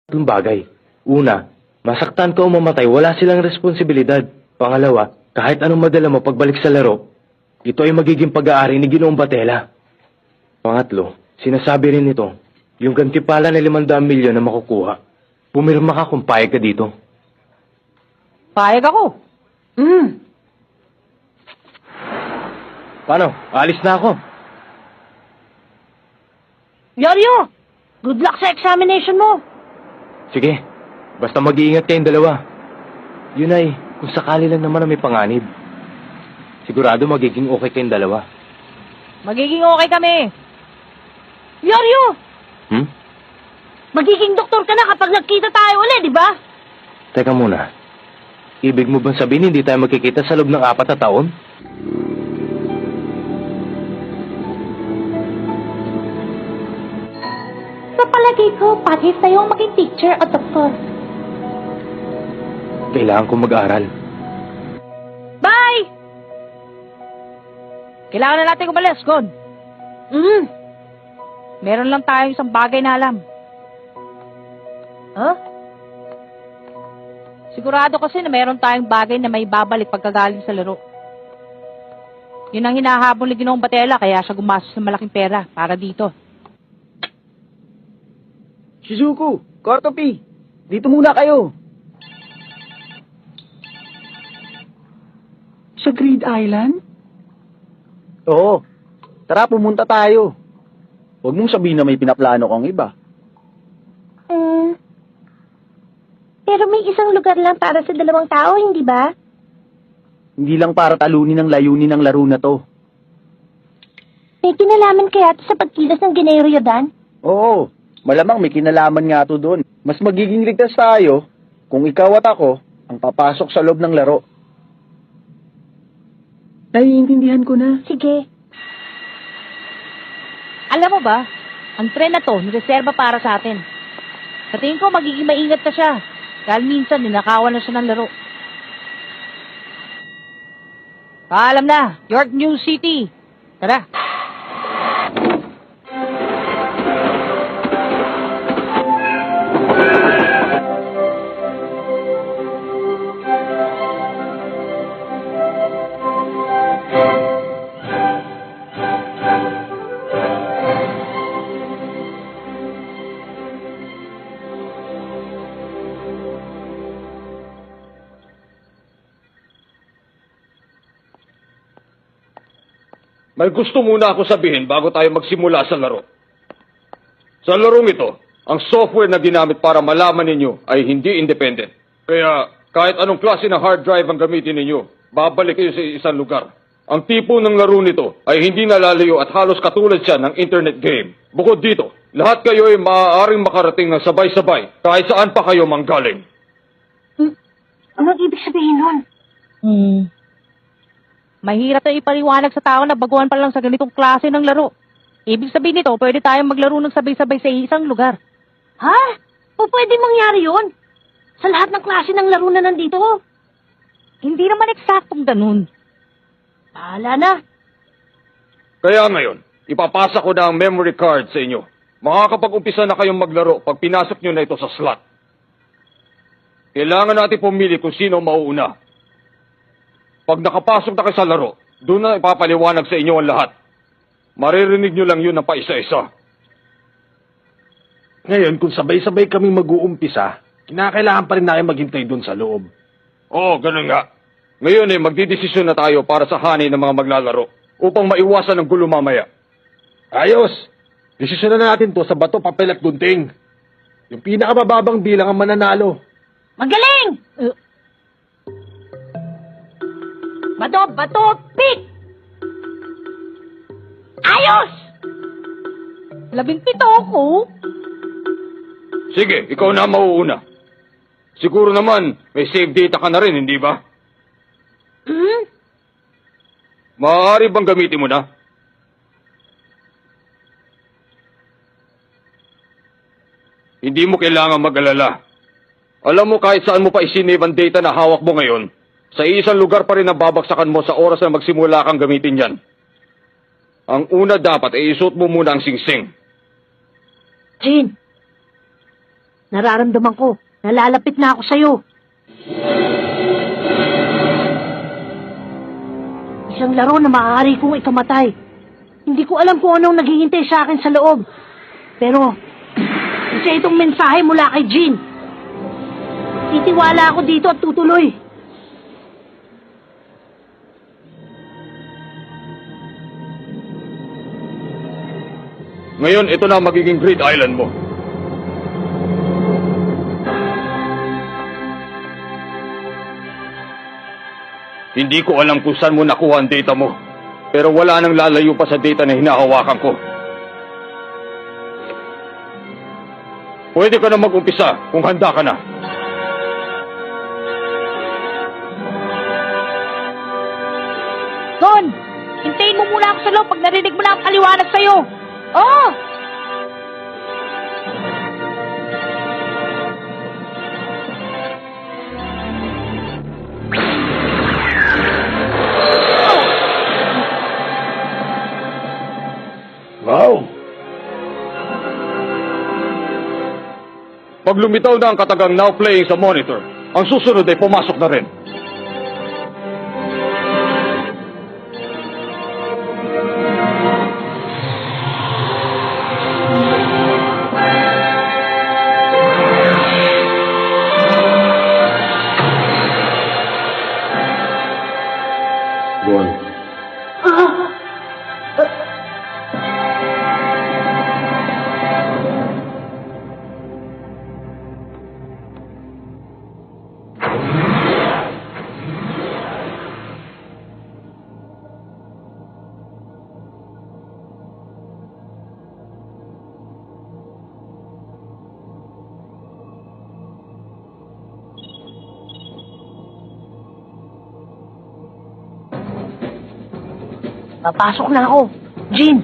tatlong bagay. Una, masaktan ka o mamatay, wala silang responsibilidad. Pangalawa, kahit anong madala mo pagbalik sa laro, ito ay magiging pag-aari ni Ginoong Batela. Pangatlo, sinasabi rin nito, yung gantimpala na 500 milyon na makukuha, pumirma ka kung payag ka dito. Payag ako. Paano? Alis na ako. Yoryo, good luck sa examination mo. Sige, basta mag-iingat kayong dalawa. Yun ay, kung sakali lang naman na may panganib. Sigurado magiging okay kayong dalawa. Magiging okay kami. Yoryo, magiging doktor ka na kapag nagkita tayo ulit, di ba? Teka muna. Ibig mo bang sabihin hindi tayo magkikita sa loob ng 4 na taon? Sa palagay ko, patis tayong maging teacher o doktor. Kailangan kong mag-aral. Bye! Kailangan na natin umalis, Gon. Meron lang tayong isang bagay na alam. Huh? Sigurado kasi na meron tayong bagay na may babalik pagkagaling sa laro. Yun ang hinahabol ni Ginoong Batela, kaya siya gumastos ng malaking pera para dito. Shizuku, Kortopi, dito muna kayo. Sa Grid Island? Oo, tara pumunta tayo. Huwag mong sabihin na may pinaplano kang iba. Pero may isang lugar lang para sa 2 tao, hindi ba? Hindi lang para talunin ang layunin ng laro na to. May kinalaman kaya ito sa pagkilos ng Gineo Ryodan? Oo, malamang may kinalaman nga to doon. Mas magiging ligtas tayo kung ikaw at ako ang papasok sa loob ng laro. Naiintindihan ko na. Sige. Alam mo ba, ang tren na to, nireserba para sa atin. Sa tingin ko, magiging maingat na siya. Dahil minsan, ninakawan na siya ng laro. Paalam na, York New City. Tara. May gusto muna ako sabihin bago tayo magsimula sa laro. Sa larong ito, ang software na ginamit para malaman ninyo ay hindi independent. Kaya kahit anong klase ng hard drive ang gamitin ninyo, babalik kayo sa isang lugar. Ang tipo ng laro nito ay hindi nalalayo at halos katulad siya ng internet game. Bukod dito, lahat kayo ay maaaring makarating ng sabay-sabay kahit saan pa kayo manggaling. Anong ibig sabihin nun? Mahirap na ipaliwanag sa tao na baguhan pa lang sa ganitong klase ng laro. Ibig sabihin nito, pwede tayong maglaro ng sabay-sabay sa isang lugar. Ha? O pwede mangyari yun? Sa lahat ng klase ng laro na nandito? Hindi naman eksaktong ganun. Bahala na. Kaya ngayon, ipapasa ko na ang memory card sa inyo. Makakapag-umpisa na kayong maglaro pag pinasok nyo na ito sa slot. Kailangan natin pumili kung sino mauuna. Pag nakapasok na kayo sa laro, doon na ipapaliwanag sa inyo ang lahat. Maririnig nyo lang yun ng paisa-isa. Ngayon, kung sabay-sabay kaming mag-uumpisa, kinakailangan pa rin namin maghintay doon sa loob. Oo, ganun nga. Ngayon magdidesisyon na tayo para sa hanay ng mga maglalaro upang maiwasan ang gulo mamaya. Ayos! Desisyon na natin to sa bato, papel at gunting. Yung pinakamababang bilang ang mananalo. Magaling! Bato, pick! Ayos! 17 ako. Sige, ikaw na mauuna. Siguro naman, may save data ka na rin, hindi ba? Maaari bang gamitin mo na? Hindi mo kailangan mag-alala. Alam mo kahit saan mo pa isinave ang data na hawak mo ngayon, sa isang lugar pa rin ang babagsakan mo sa oras na magsimula kang gamitin yan. Ang una dapat ay isuot mo muna ang singsing. Jin, Nararamdaman ko, nalalapit na ako sa'yo. Isang laro na maaari kong ikamatay. Hindi ko alam kung anong naghihintay sa akin sa loob. Pero, isa itong mensahe mula kay Jean. Titiwala ako dito at tutuloy. Ngayon, ito na ang magiging Great Island mo. Hindi ko alam kung saan mo nakuha ang data mo. Pero wala nang lalayo pa sa data na hinahawakan ko. Pwede ka na mag-umpisa kung handa ka na. Don! Hintayin mo muna ako sa loob pag narinig mo na ang paliwanag sa'yo. Oo! Wow! Pag lumitaw na ang katagang now playing sa monitor, ang susunod ay pumasok na rin. Bon. Papasok na ako. Jean,